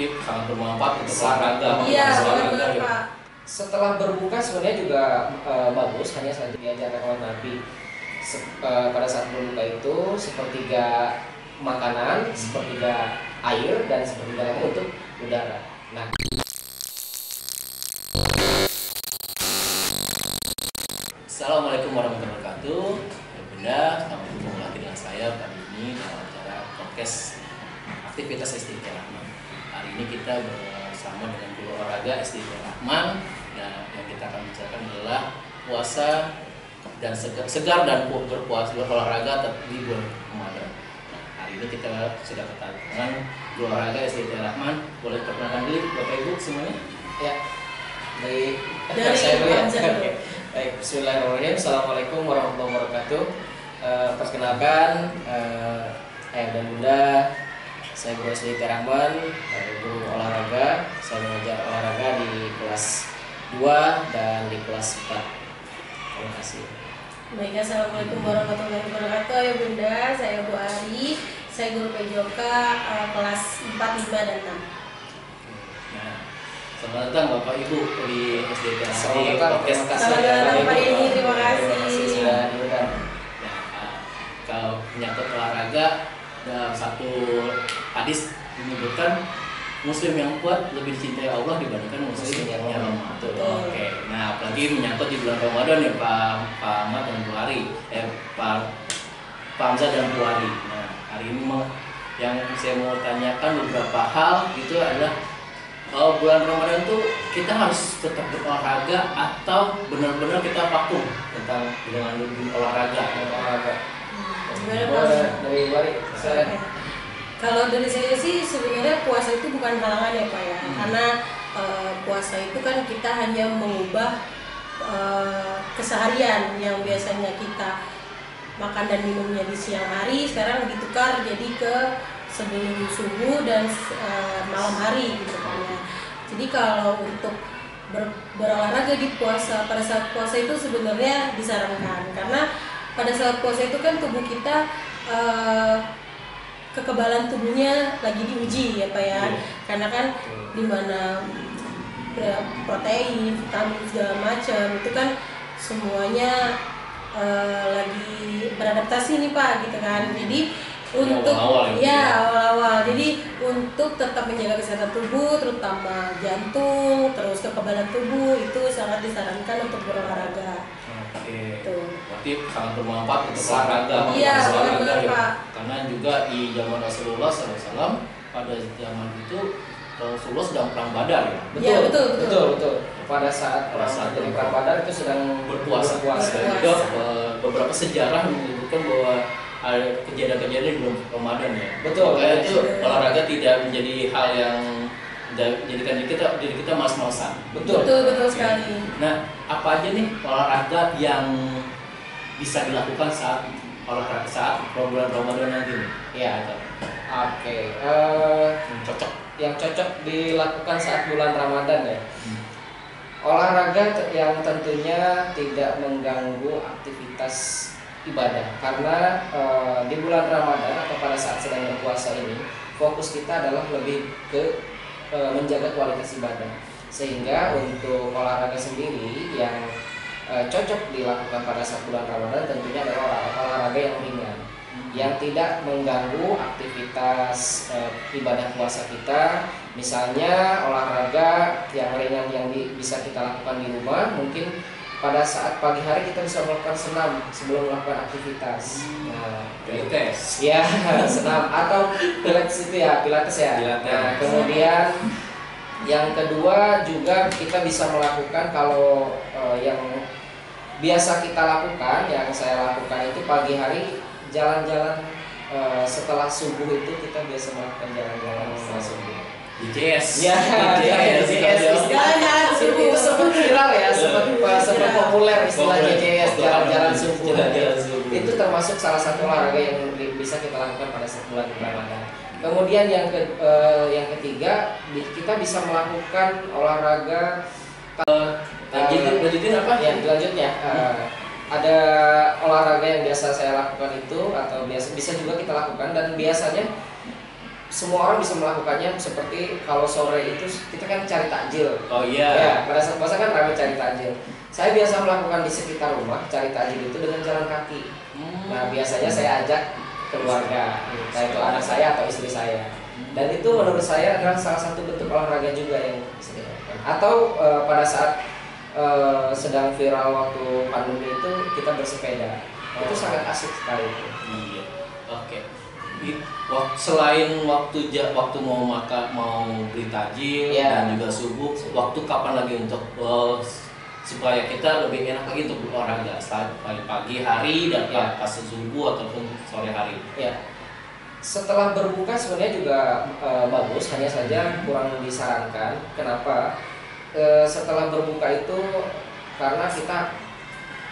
berarti sangat bermanfaat untuk Sangat olahraga. Iya, Olahraga, benar ya. Pak. Setelah berbuka sebenarnya juga bagus, hanya saja diajarkan oleh Nabi pada saat berbuka itu sepertiga makanan, sepertiga air, dan sepertiga lagi untuk udara. Nah, Assalamualaikum warahmatullahi wabarakatuh. Ya Bunda, selamat bertemu lagi dengan saya kali ini dalam acara podcast aktivitas SDIK Rahman. Hari ini kita bersama dengan guru olahraga SDIK Rahman. Nah, yang kita akan bicarakan adalah puasa dan segar dan berpuasa berolahraga di bulan Ramadan. Nah, hari ini kita sudah kedatangan guru olahraga SDIK Rahman. Boleh perkenalkan diri Bapak Ibu semuanya? ya dari Dari saya dulu ya. Hamzah dulu. Baik, Bismillahirrahmanirrahim. Assalamualaikum warahmatullahi wabarakatuh. Perkenalkan, ayah dan bunda, saya Guru SDIK Rahman, guru olahraga. Saya mengajar olahraga di kelas 2 dan di kelas 4. Terima kasih. Baik, assalamualaikum warahmatullahi wabarakatuh. Ya Bunda, saya Bu Ari, saya guru PJOK kelas 4, 5, dan 6. Nah, selamat datang Bapak Ibu di SDIK Selamat di datang. podcast. Terima kasih. Selamat datang Bapak Pak Ibu. Denny, terima kasih. Terima kasih sudah diundang. Nah, kalau menyangkut olahraga, dalam satu hadis menyebutkan Muslim yang kuat lebih dicintai Allah dibandingkan Muslim yang lemah. Betul. Oke, nah apalagi menyangkut di bulan Ramadan ya Pak Ahmad dan Bu Ari, Pak Hamzah dan Bu Ari. Nah, hari ini yang saya mau tanyakan beberapa hal itu adalah kalau bulan Ramadan itu kita harus tetap berolahraga atau benar-benar kita vakum tentang dengan olahraga. Gimana Pak? Boleh dari Wari. Saya Kalau dari saya sih sebenarnya puasa itu bukan halangan ya Pak ya, karena puasa itu kan kita hanya mengubah keseharian yang biasanya kita makan dan minumnya di siang hari, sekarang ditukar jadi ke sebelum subuh dan malam hari gitu kan ya. Jadi kalau untuk berolahraga di puasa, pada saat puasa itu sebenarnya disarankan, karena pada saat puasa itu kan tubuh kita kekebalan tubuhnya lagi diuji ya Pak ya, karena kan dimana protein, vitamin segala macam itu kan semuanya lagi beradaptasi nih Pak gitu kan. Jadi untuk awal-awal jadi untuk tetap menjaga kesehatan tubuh, terutama jantung, terus kekebalan tubuh, itu sangat disarankan untuk berolahraga. Oke. Tuh. Berarti sangat bermanfaat untuk Sangat olahraga. Iya, Olahraga, benar, ya. Pak. Karena juga di zaman Rasulullah SAW, pada zaman itu Rasulullah sedang perang Badar ya. Iya, betul. Pada saat jadi perang Badar itu sedang Berpuasa. Dan juga beberapa sejarah menyebutkan bahwa ada kejadian-kejadian di bulan Ramadan ya. Betul. Makanya itu olahraga tidak menjadi hal yang jadikan diri kita malas-malasan. Betul sekali. Nah, apa aja nih olahraga yang bisa dilakukan saat bulan Ramadan nanti nih? Ya. Oke. Cocok. Yang cocok dilakukan saat bulan Ramadan ya. Olahraga yang tentunya tidak mengganggu aktivitas ibadah, karena di bulan Ramadan atau pada saat sedang berpuasa ini fokus kita adalah lebih ke menjaga kualitas ibadah, sehingga untuk olahraga sendiri yang cocok dilakukan pada saat bulan Ramadan tentunya adalah olahraga yang ringan, yang tidak mengganggu aktivitas ibadah puasa kita. Misalnya olahraga yang ringan yang bisa kita lakukan di rumah, mungkin pada saat pagi hari kita bisa melakukan senam sebelum melakukan aktivitas. Nah, Pilates. ya, senam atau pilates itu ya, pilates ya. Pilates. Nah, kemudian yang kedua juga kita bisa melakukan kalau yang biasa kita lakukan, yang saya lakukan itu pagi hari jalan-jalan setelah subuh itu kita biasa melakukan jalan-jalan setelah subuh. DJS. Ya, DJS. Jalan-jalan subuh. Itu sempat viral ya, sempat populer istilah DJS, jalan-jalan subuh. Jalan-jalan subuh. Itu termasuk salah satu olahraga yang bisa kita lakukan pada saat bulan Ramadan. Kemudian yang ketiga, kita bisa melakukan olahraga. Lanjutin apa? Ya, selanjutnya ada olahraga yang biasa saya lakukan itu, atau bisa juga kita lakukan, dan biasanya semua orang bisa melakukannya. Seperti kalau sore itu kita kan cari takjil. Oh iya. Ya, pada saat puasa kan ramai cari takjil. Saya biasa melakukan di sekitar rumah cari takjil itu dengan jalan kaki. Nah, biasanya saya ajak keluarga, entah itu anak saya atau istri saya. Dan itu menurut saya adalah salah satu bentuk olahraga juga yang bisa dilakukan. Atau pada saat sedang viral waktu pandemi itu kita bersepeda. Itu sangat asik sekali. Iya. Oke. Selain waktu mau makan, mau beli takjil dan juga subuh, waktu kapan lagi untuk supaya kita lebih enak lagi untuk berolahraga saat pagi hari dan pas subuh ataupun sore hari. Ya. Setelah berbuka sebenarnya juga bagus, hanya saja kurang disarankan. Kenapa? Setelah berbuka itu karena kita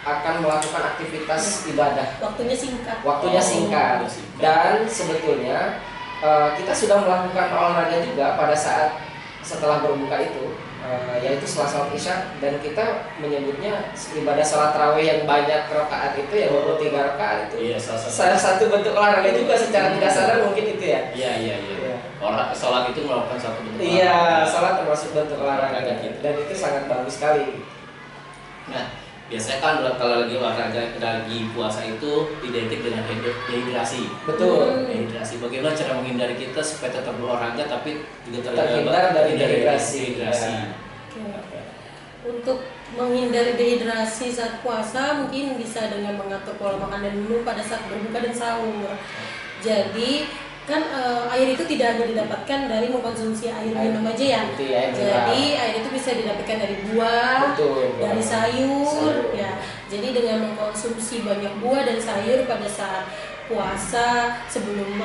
akan melakukan aktivitas ibadah. Waktunya singkat. Waktunya singkat. Dan sebetulnya kita sudah melakukan olahraga juga pada saat setelah berbuka itu, yaitu setelah sholat isya, dan kita menyebutnya ibadah sholat tarawih yang banyak rakaat itu, yang 23 rakaat itu. Iya, salah satu bentuk olahraga juga secara tidak sadar mungkin itu ya. Iya. Sholat itu merupakan satu bentuk olahraga. Iya, sholat termasuk bentuk olahraga dan itu sangat bagus sekali. Nah, biasanya kan kalau lagi olahraga, lagi puasa itu identik dengan dehidrasi. Betul. Dehidrasi. Bagaimana cara menghindari kita supaya tetap berolahraga tapi juga terhindar dari dehidrasi. Oke. Untuk menghindari dehidrasi saat puasa mungkin bisa dengan mengatur pola makan dan minum pada saat berbuka dan sahur. Jadi kan air itu tidak hanya didapatkan dari mengkonsumsi air minum aja ya. Jadi air itu bisa didapatkan dari buah, dari sayur. Ya. Jadi dengan mengkonsumsi banyak buah dan sayur pada saat puasa, sebelum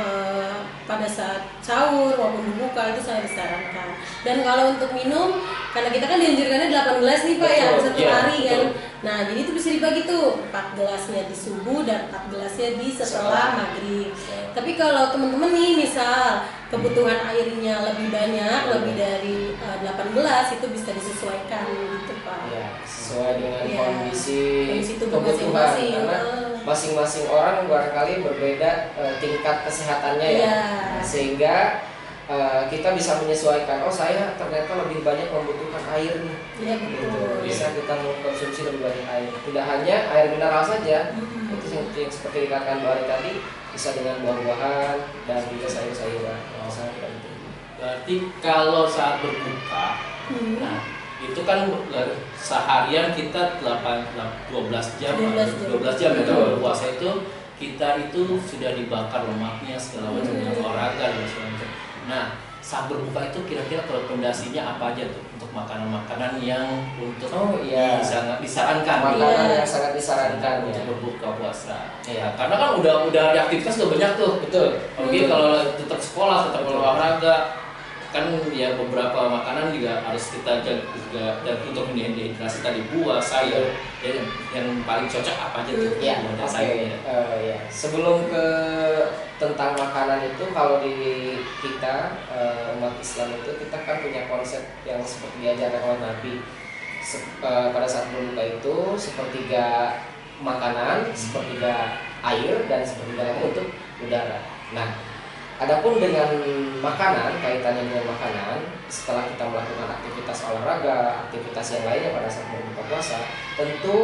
pada saat sahur maupun berbuka itu sangat disarankan. Dan kalau untuk minum, karena kita kan dianjurkannya 8 gelas nih Pak ya satu hari kan. Nah jadi itu bisa dibagi tuh 4 gelasnya di subuh dan 4 gelasnya di setelah maghrib. Tapi kalau teman-teman nih misal kebutuhan airnya lebih banyak, lebih dari 8 gelas, itu bisa disesuaikan gitu Pak. Ya, sesuai dengan kondisi tubuh masing-masing. Masing-masing orang barangkali berbeda tingkat kesehatannya ya. Sehingga kita bisa menyesuaikan, oh saya ternyata lebih banyak membutuhkan air nih. Iya betul. Bisa kita mengkonsumsi lebih banyak air. Tidak hanya air mineral saja, itu yang seperti dikatakan Bu Ari tadi, bisa dengan buah-buahan dan juga sayur-sayuran. Berarti kalau saat berbuka, nah itu kan seharian kita 12 jam ya kalau berpuasa itu kita itu sudah dibakar lemaknya segala macam dengan olahraga dan segala macam. Nah saat berbuka itu kira-kira rekomendasinya apa aja tuh untuk makanan-makanan yang untuk disarankan? Makanan yang sangat disarankan untuk berbuka puasa. Ya, karena kan udah ada aktivitas udah banyak tuh. Betul. Oke, kalau tetap sekolah, tetap olahraga, kan ya beberapa makanan juga harus kita jaga juga, dan untuk dehidrasi tadi buah, sayur, yang paling cocok apa aja tuh? Sebelum ke tentang makanan itu, kalau di kita umat Islam itu kita kan punya konsep yang seperti diajarkan oleh Nabi. Pada saat berbuka itu sepertiga makanan, sepertiga air, dan sepertiga untuk udara. Nah, adapun dengan makanan, kaitannya dengan makanan, setelah kita melakukan aktivitas olahraga, aktivitas yang lainnya pada saat berbuka puasa, tentu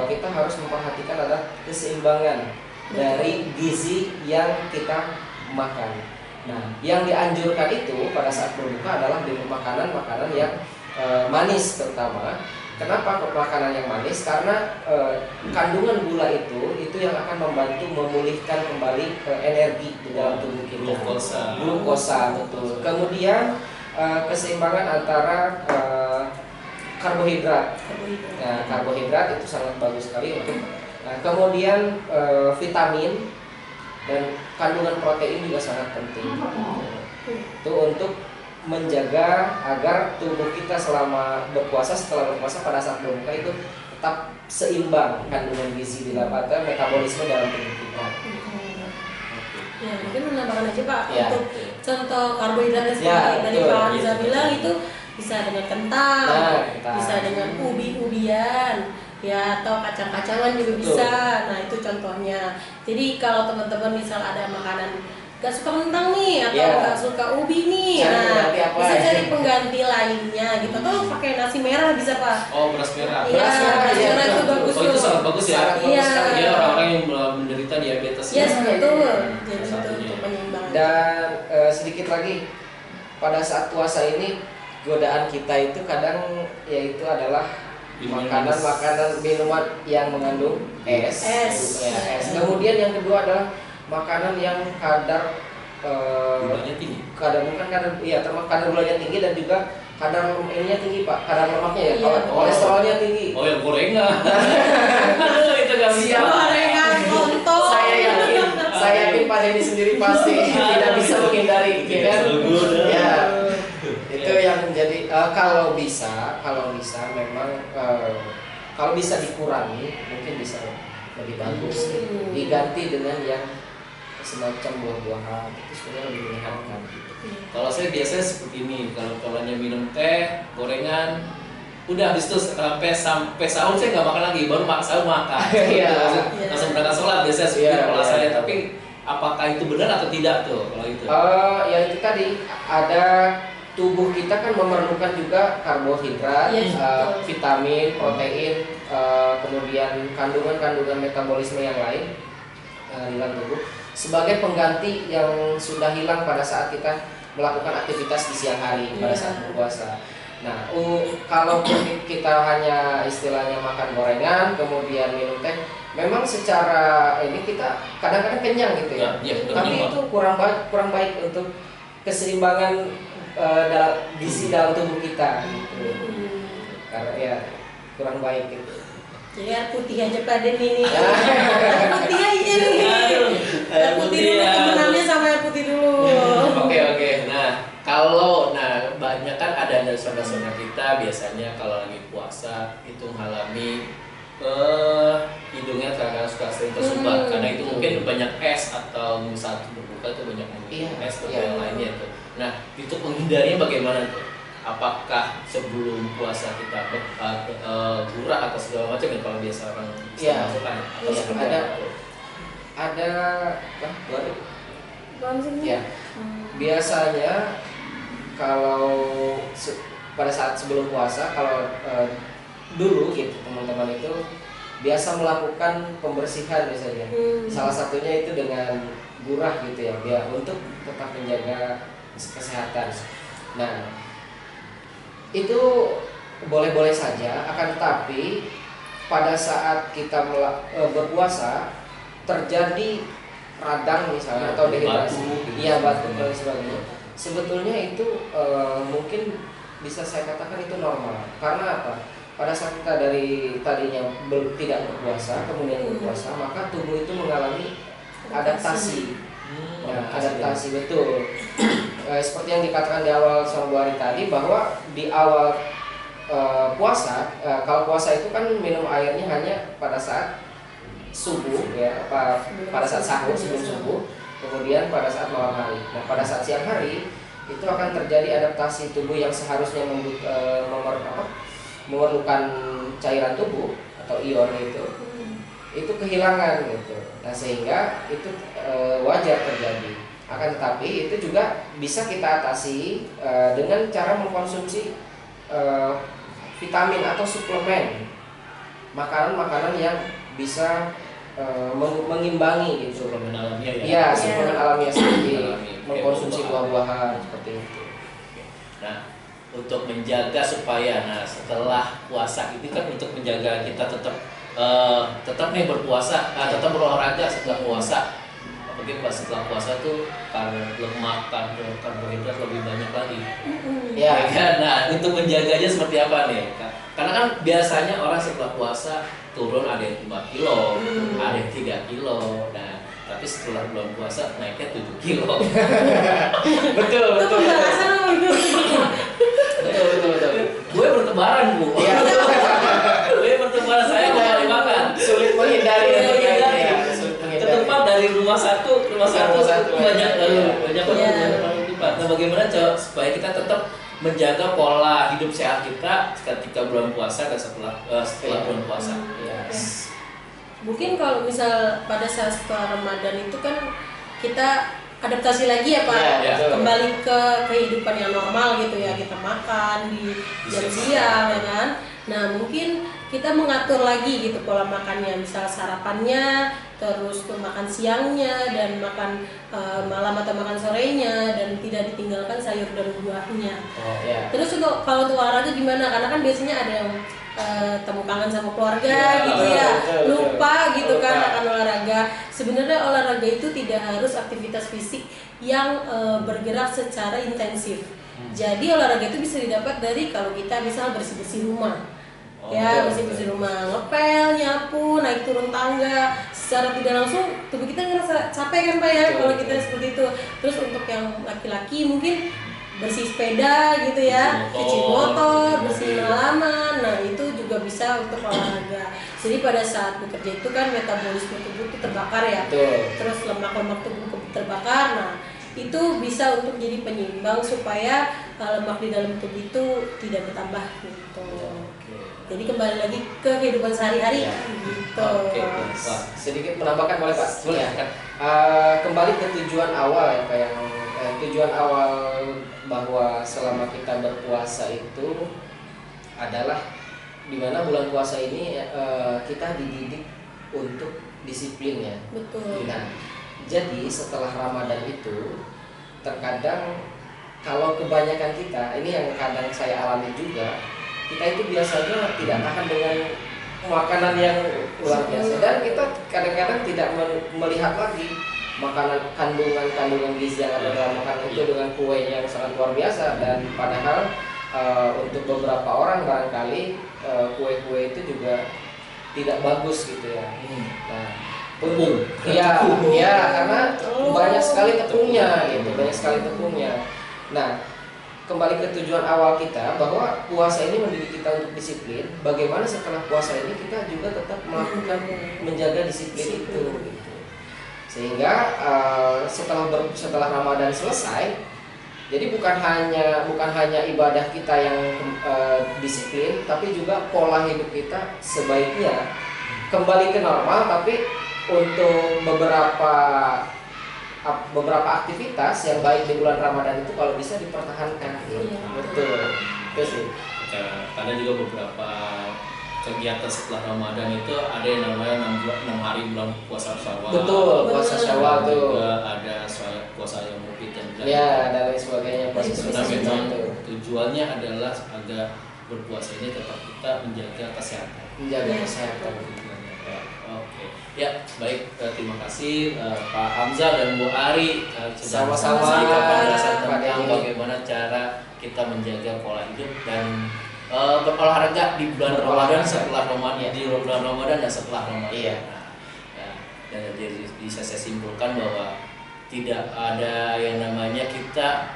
kita harus memperhatikan adalah keseimbangan dari gizi yang kita makan. Nah, yang dianjurkan itu pada saat berbuka adalah dengan makanan-makanan yang manis terutama. Kenapa makanan yang manis? Karena kandungan gula itu yang akan membantu memulihkan kembali energi di dalam tubuh kita. Glukosa, betul. Kemudian keseimbangan antara karbohidrat. Nah, karbohidrat itu sangat bagus sekali untuk. Kemudian vitamin dan kandungan protein juga sangat penting. Itu untuk menjaga agar tubuh kita selama berpuasa, setelah berpuasa, pada saat berbuka itu tetap seimbang kandungan gizi di dalam metabolisme dalam tubuh kita. Ya, mungkin menambahkan aja Pak untuk contoh karbohidratnya seperti tadi Pak Riza bilang itu bisa dengan kentang, bisa dengan ubi-ubian, ya atau kacang-kacangan juga bisa. Nah itu contohnya. Jadi kalau teman-teman misal ada makanan gak suka kentang nih atau Iya. gak suka ubi nih, Cari nah pengganti apa? bisa cari pengganti lainnya gitu, atau pakai nasi merah bisa Pak. Oh, beras merah. Iya, Beras merah, beras iya, merah itu betul. bagus Oh, itu tuh. sangat bagus ya. Sangat bagus Iya. sekali. Ya, orang-orang yang menderita diabetes. Yes, Iya, betul. iya. Jadi itu Satunya. untuk penyeimbang. Dan sedikit lagi, pada saat puasa ini godaan kita itu kadang yaitu adalah Minuman makanan minuman yang mengandung es. Es. Ya, es. Kemudian yang kedua adalah makanan yang kadar gulanya tinggi. bukan kadar, iya, termasuk kadar gulanya tinggi dan juga kadar ininya tinggi Pak, kadar lemaknya ya, Iya. kolesterolnya tinggi. Oh, yang gorengan. Aduh, itu gak bisa. Siap. Gorengan, lontong. Saya yakin Pak Denny sendiri pasti tidak bisa menghindari, ya kan? Ya, itu yang menjadi kalau bisa memang kalau bisa dikurangi mungkin bisa lebih bagus, diganti dengan yang semacam buah-buahan, itu sebenarnya lebih menyehatkan. Kalau saya biasanya seperti ini, kalau hanya minum teh, gorengan, udah habis itu sampai sahur saya nggak makan lagi, baru sahur makan. Iya. Langsung berangkat sholat biasanya seperti Iya, pola iya. saya. Tapi apakah itu benar atau tidak tuh kalau itu? Ya itu tadi ada tubuh kita kan memerlukan juga karbohidrat, Yes, betul. vitamin, protein, kemudian kandungan metabolisme yang lain di dalam tubuh sebagai pengganti yang sudah hilang pada saat kita melakukan aktivitas di siang hari pada saat berpuasa. Nah, kalau kita hanya istilahnya makan gorengan kemudian minum teh, memang secara ini kita kadang-kadang kenyang gitu ya. Ya, betul, Tapi kenyang, itu kurang baik untuk keseimbangan gizi dalam tubuh kita gitu. Karena ya kurang baik gitu. Jadi air putih aja Pak Den ini. Air putih aja nih. Air putih dulu, temenannya sama air putih dulu. Oke. Nah, banyak kan ada saudara-saudara kita biasanya kalau lagi puasa itu mengalami hidungnya kadang suka sering tersumbat karena itu mungkin banyak es atau saat berbuka itu banyak minum es atau yang lainnya tuh. Nah, itu menghindarinya bagaimana tuh? Apakah sebelum puasa kita gurah atau segala macam ya kalau biasa orang bisa masukkan atau sebelum ada ya biasanya kalau pada saat sebelum puasa kalau dulu gitu teman-teman itu biasa melakukan pembersihan misalnya salah satunya itu dengan gurah gitu ya biar untuk tetap menjaga kesehatan. Nah itu boleh-boleh saja, akan tetapi pada saat kita berpuasa terjadi radang misalnya atau dehidrasi, batuk dan sebagainya. Sebetulnya itu mungkin bisa saya katakan itu normal. Karena apa? Pada saat kita dari tadinya tidak berpuasa, kemudian berpuasa, maka tubuh itu mengalami adaptasi. Adaptasi betul. Seperti yang dikatakan di awal sama Bu Ari tadi bahwa di awal puasa, kalau puasa itu kan minum airnya hanya pada saat subuh ya, pada saat sahur sebelum subuh, kemudian pada saat malam hari. Nah, pada saat siang hari itu akan terjadi adaptasi tubuh yang seharusnya memerlukan cairan tubuh atau ion itu kehilangan gitu. Nah, sehingga itu wajar terjadi. Akan tetapi itu juga bisa kita atasi dengan cara mengkonsumsi vitamin atau suplemen, makanan-makanan yang bisa mengimbangi gitu. suplemen alamiah ya. Iya, suplemen alamiah seperti Alami, mengkonsumsi buah-buahan. buah-buahan seperti itu. Nah, untuk menjaga supaya setelah puasa itu kan untuk menjaga kita tetap nih berpuasa, tetap berolahraga setelah puasa. Apalagi pas setelah puasa tuh lemak, karbohidrat lebih banyak lagi. Ya. Nah, untuk menjaganya seperti apa nih? Karena kan biasanya orang setelah puasa turun ada yang 5 kilo, ada yang 3 kilo. Nah, tapi setelah bulan puasa naiknya 7 kilo. Betul. Itu pembahasan apa itu? Betul. Gue bertebaran, Bu. Iya. Gue bertebaran, saya mau kali makan. Sulit menghindari Sulit menghindari. ya, sulit menghindari. Ketempat dari rumah satu banyak Iya. tempat. Nah, bagaimana supaya kita tetap menjaga pola hidup sehat kita ketika bulan puasa dan setelah bulan puasa. Yes. Mungkin kalau misal pada saat setelah Ramadan itu kan kita adaptasi lagi ya Pak, Ya, betul. kembali ke kehidupan yang normal gitu ya, kita makan di jam siang ya kan. Nah mungkin kita mengatur lagi gitu pola makannya, misal sarapannya, terus tuh makan siangnya dan makan malam atau makan sorenya, dan tidak ditinggalkan sayur dan buahnya. Oh ya. Terus untuk kalau untuk olahraga gimana? Karena kan biasanya ada yang temu kangen sama keluarga Ya, gitu ya, betul. lupa gitu Lupa. kan akan olahraga. Sebenarnya olahraga itu tidak harus aktivitas fisik yang bergerak secara intensif. Jadi olahraga itu bisa didapat dari kalau kita misal bersih-bersih rumah. Ya, bersih-bersih rumah, ngepel, nyapu, naik turun tangga, secara tidak langsung tubuh kita ngerasa capek kan Pak ya kalau kita seperti itu. Terus untuk yang laki-laki mungkin bersih sepeda gitu ya, cuci motor, bersih halaman. Nah itu juga bisa untuk olahraga. Jadi pada saat bekerja itu kan metabolisme tubuh itu terbakar ya. Betul. Terus lemak-lemak tubuh terbakar. Nah itu bisa untuk jadi penyeimbang supaya lemak di dalam tubuh itu tidak bertambah gitu. Jadi kembali lagi ke kehidupan sehari-hari gitu. Oke. Wah, sedikit menambahkan boleh Pak? Boleh. Kembali ke tujuan awal ya Pak, yang tujuan awal bahwa selama kita berpuasa itu adalah dimana bulan puasa ini kita dididik untuk disiplin ya. Betul. Nah, jadi setelah Ramadan itu terkadang kalau kebanyakan kita, ini yang kadang saya alami juga, kita itu biasanya tidak tahan dengan makanan yang luar biasa, dan kita kadang-kadang tidak melihat lagi makanan kandungan gizi yang ada dalam makanan itu dengan kue yang sangat luar biasa. Dan padahal untuk beberapa orang barangkali kue-kue itu juga tidak bagus gitu ya. Nah, tepung. Iya, karena banyak sekali tepungnya gitu, banyak sekali tepungnya. Nah, kembali ke tujuan awal kita bahwa puasa ini mendidik kita untuk disiplin. Bagaimana setelah puasa ini kita juga tetap melakukan menjaga disiplin itu gitu. Sehingga setelah Ramadan selesai, jadi bukan hanya ibadah kita yang disiplin, tapi juga pola hidup kita sebaiknya kembali ke normal. Tapi untuk beberapa aktivitas yang baik di bulan Ramadan itu kalau bisa dipertahankan. Iya. Betul. Itu sih. Karena juga beberapa kegiatan setelah Ramadan itu ada yang namanya 6 hari bulan puasa Syawal. Betul, puasa Syawal tuh. Juga ada puasa yang mungkin dan Ya, dan lain sebagainya. Puasa Karena sunnah memang itu. tujuannya adalah agar berpuasa ini tetap kita menjaga kesehatan. Menjaga kesehatan. Tujuannya. Oke. Ya, baik. Terima kasih Pak Hamzah dan Bu Ari sudah Sama-sama, menjelaskan Pak tentang Denny. bagaimana cara kita menjaga pola hidup dan berolahraga di bulan Ramadan, setelah Ramadan, di bulan Ramadan dan setelah Ramadan. Iya. Nah, ya, dan jadi bisa saya simpulkan bahwa tidak ada yang namanya kita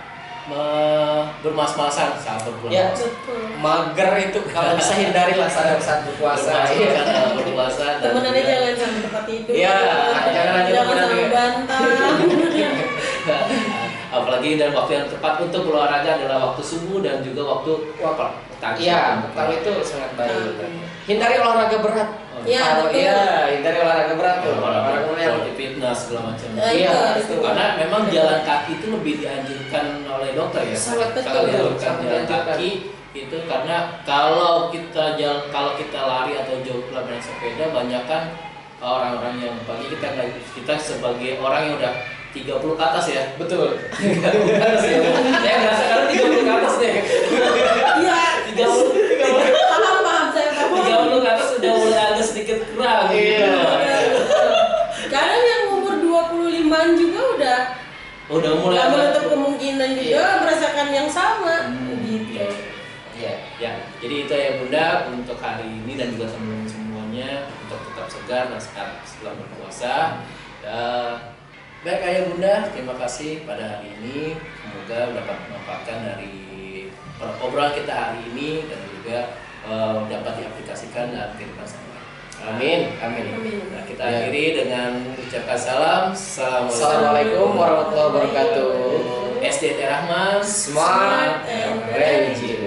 bermas-masan saat berbulan Ya, puasa. Betul. mager itu kalau bisa hindarilah saat berpuasa. Bermas-masan saat berpuasa dan Temenannya juga- jangan sampai tempat tidur. Iya, jangan aja temenan sampai ya. bantah. apalagi dan waktu yang tepat untuk berolahraga adalah waktu subuh dan juga waktu petang. Iya, petang itu sangat baik. Hindari olahraga berat. Iya, betul. Iya, hindari olahraga berat tuh. Olahraga berat. Olahraga fitness segala macam. Iya, itu. Karena memang jalan kaki itu lebih dianjurkan oleh dokter ya. Sangat betul. Kalau dianjurkan Sangat jalan dianjurkan. kaki itu karena kalau kita lari atau jauh naik sepeda, banyak kan orang-orang yang bagi kita sebagai orang yang udah 30 ke atas ya. Betul. 30 ke atas ya. Saya merasa kalau 30 ke atas deh. Iya. 30 Paham saya paham. 30 ke atas sudah mulai agak sedikit kurang. Iya. Kadang yang umur 25-an juga Udah mulai nggak agak- menutup kemungkinan juga Iya. merasakan yang sama gitu. Iya. Ya, jadi itu ya Bunda untuk hari ini dan juga teman-teman semuanya untuk tetap segar dan setelah berpuasa. Baik Ayah Bunda, terima kasih pada hari ini. Semoga dapat memanfaatkan dari obrolan kita hari ini dan juga dapat diaplikasikan dalam kehidupan sehari-hari. Amin. Amin. Amin. Nah, kita Ya. akhiri dengan ucapkan salam. Assalamualaikum warahmatullahi wabarakatuh. SDT Rahmas, Smart and Religious.